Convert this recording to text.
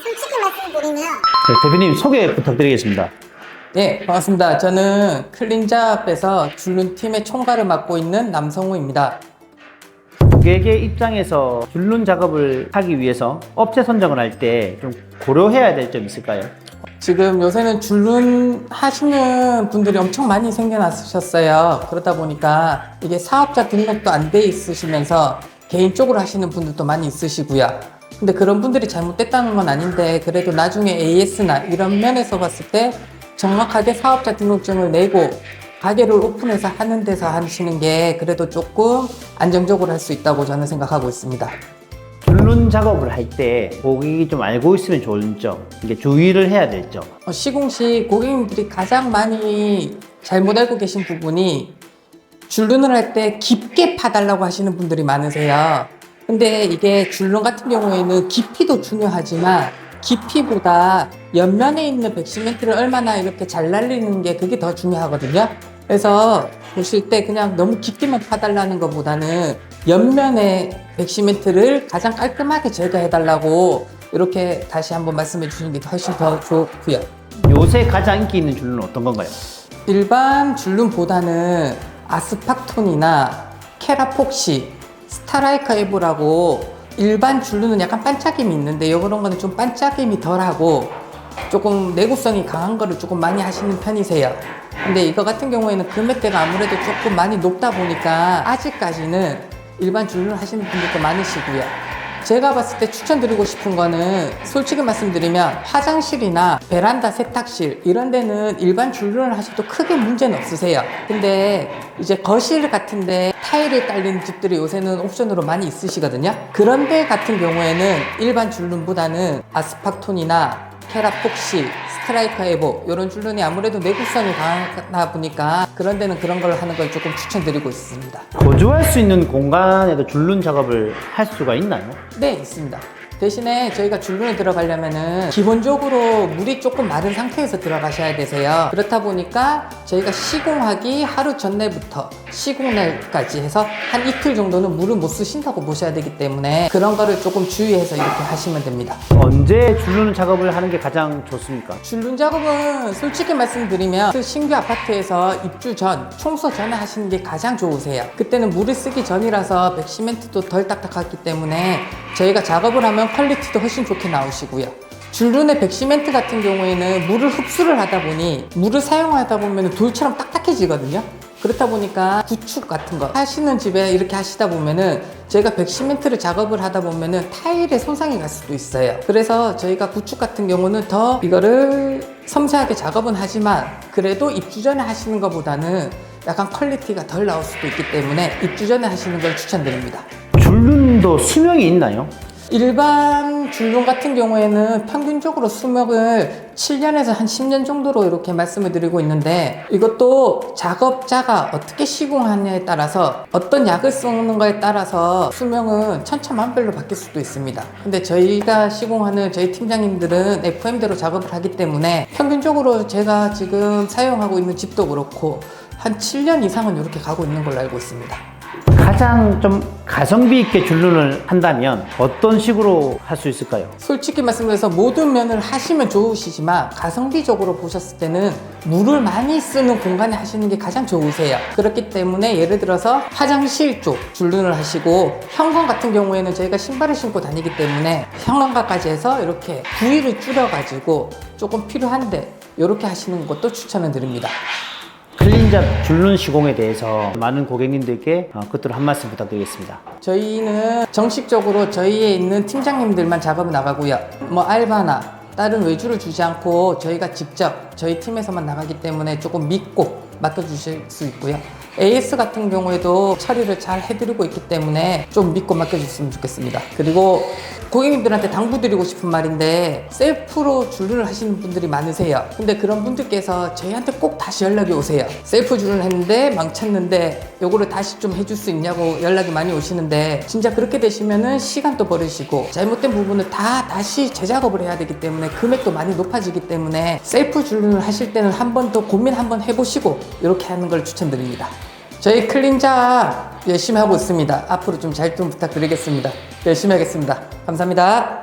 솔직히 말씀드리면 네, 대표님 소개 부탁드리겠습니다. 네, 반갑습니다. 저는 클린잡에서 줄눈팀의 총괄을 맡고 있는 남성우입니다. 고객의 입장에서 줄눈 작업을 하기 위해서 업체 선정을 할 때 좀 고려해야 될 점 있을까요? 지금 요새는 줄눈 하시는 분들이 엄청 많이 생겨나셨어요. 그러다 보니까 이게 사업자 등록도 안 돼 있으시면서 개인적으로 하시는 분들도 많이 있으시고요. 근데 그런 분들이 잘못됐다는 건 아닌데 그래도 나중에 AS나 이런 면에서 봤을 때 정확하게 사업자 등록증을 내고 가게를 오픈해서 하는 데서 하시는 게 그래도 조금 안정적으로 할 수 있다고 저는 생각하고 있습니다. 줄눈 작업을 할 때 고객이 좀 알고 있으면 좋은 점, 이게 주의를 해야 될 점. 시공시 고객님들이 가장 많이 잘못 알고 계신 부분이 줄눈을 할 때 깊게 파달라고 하시는 분들이 많으세요. 근데 이게 줄눈 같은 경우에는 깊이도 중요하지만 깊이보다 옆면에 있는 백시멘트를 얼마나 이렇게 잘 날리는 게 그게 더 중요하거든요. 그래서 보실 때 그냥 너무 깊게만 파달라는 것보다는 옆면에 백시멘트를 가장 깔끔하게 제거해달라고 이렇게 다시 한번 말씀해 주시는 게 훨씬 더 좋고요. 요새 가장 인기 있는 줄눈은 어떤 건가요? 일반 줄눈보다는 아스팍톤이나 케라폭시, 스타라이커 에보라고 일반 줄눈은 약간 반짝임이 있는데 이런 거는 좀 반짝임이 덜하고 조금 내구성이 강한 거를 조금 많이 하시는 편이세요. 근데 이거 같은 경우에는 금액대가 아무래도 조금 많이 높다 보니까 아직까지는 일반 줄눈 하시는 분들도 많으시고요. 제가 봤을 때 추천드리고 싶은 거는 솔직히 말씀드리면 화장실이나 베란다 세탁실 이런 데는 일반 줄눈을 하셔도 크게 문제는 없으세요. 근데 이제 거실 같은데 타일이 딸린 집들이 요새는 옵션으로 많이 있으시거든요. 그런 데 같은 경우에는 일반 줄눈보다는 아스팍톤이나 케라폭시, 스트라이커 에보 이런 줄눈이 아무래도 내구성이 강하다 보니까 그런 데는 그런 걸 하는 걸 조금 추천드리고 있습니다. 거주할 수 있는 공간에도 줄눈 작업을 할 수가 있나요? 네, 있습니다. 대신에 저희가 줄눈에 들어가려면은 기본적으로 물이 조금 마른 상태에서 들어가셔야 되세요. 그렇다 보니까 저희가 시공하기 하루 전날부터 시공날까지 해서 한 이틀 정도는 물을 못 쓰신다고 보셔야 되기 때문에 그런 거를 조금 주의해서 이렇게 하시면 됩니다. 언제 줄눈 작업을 하는 게 가장 좋습니까? 줄눈 작업은 솔직히 말씀드리면 그 신규 아파트에서 입주 전, 청소 전에 하시는 게 가장 좋으세요. 그때는 물을 쓰기 전이라서 백시멘트도 덜 딱딱하기 때문에 저희가 작업을 하면 퀄리티도 훨씬 좋게 나오시고요. 줄눈의 백시멘트 같은 경우에는 물을 흡수를 하다 보니 물을 사용하다 보면 돌처럼 딱딱해지거든요. 그렇다 보니까 구축 같은 거 하시는 집에 이렇게 하시다 보면은 저희가 백시멘트를 작업을 하다 보면은 타일에 손상이 갈 수도 있어요. 그래서 저희가 구축 같은 경우는 더 이거를 섬세하게 작업은 하지만 그래도 입주 전에 하시는 것보다는 약간 퀄리티가 덜 나올 수도 있기 때문에 입주 전에 하시는 걸 추천드립니다. 줄눈도 수명이 있나요? 일반 줄눈 같은 경우에는 평균적으로 수명을 7년에서 한 10년 정도로 이렇게 말씀을 드리고 있는데 이것도 작업자가 어떻게 시공하느냐에 따라서 어떤 약을 쓰는 거에 따라서 수명은 천차만별로 바뀔 수도 있습니다. 근데 저희가 시공하는 저희 팀장님들은 FM대로 작업을 하기 때문에 평균적으로 제가 지금 사용하고 있는 집도 그렇고 한 7년 이상은 이렇게 가고 있는 걸로 알고 있습니다. 가장 좀 가성비 있게 줄눈을 한다면 어떤 식으로 할 수 있을까요? 솔직히 말씀드려서 모든 면을 하시면 좋으시지만 가성비적으로 보셨을 때는 물을 많이 쓰는 공간에 하시는 게 가장 좋으세요. 그렇기 때문에 예를 들어서 화장실 쪽 줄눈을 하시고 현관 같은 경우에는 저희가 신발을 신고 다니기 때문에 현관까지 해서 이렇게 부위를 줄여가지고 조금 필요한데 이렇게 하시는 것도 추천을 드립니다. 클린잡 줄눈 시공에 대해서 많은 고객님들께 끝으로 한 말씀 부탁드리겠습니다. 저희는 정식적으로 저희에 있는 팀장님들만 작업을 나가고요. 뭐 알바나 다른 외주를 주지 않고 저희가 직접 저희 팀에서만 나가기 때문에 조금 믿고 맡겨주실 수 있고요. AS 같은 경우에도 처리를 잘 해드리고 있기 때문에 좀 믿고 맡겨주셨으면 좋겠습니다. 그리고 고객님들한테 당부드리고 싶은 말인데 셀프로 줄눈을 하시는 분들이 많으세요. 근데 그런 분들께서 저희한테 꼭 다시 연락이 오세요. 셀프 줄눈을 했는데 망쳤는데 요거를 다시 좀 해줄 수 있냐고 연락이 많이 오시는데 진짜 그렇게 되시면은 시간도 버리시고 잘못된 부분을 다 다시 재작업을 해야 되기 때문에 금액도 많이 높아지기 때문에 셀프 줄눈을 하실 때는 한 번 더 고민 한번 해보시고 이렇게 하는 걸 추천드립니다. 저희 클린잡 열심히 하고 있습니다. 앞으로 좀 잘 좀 부탁드리겠습니다. 열심히 하겠습니다. 감사합니다.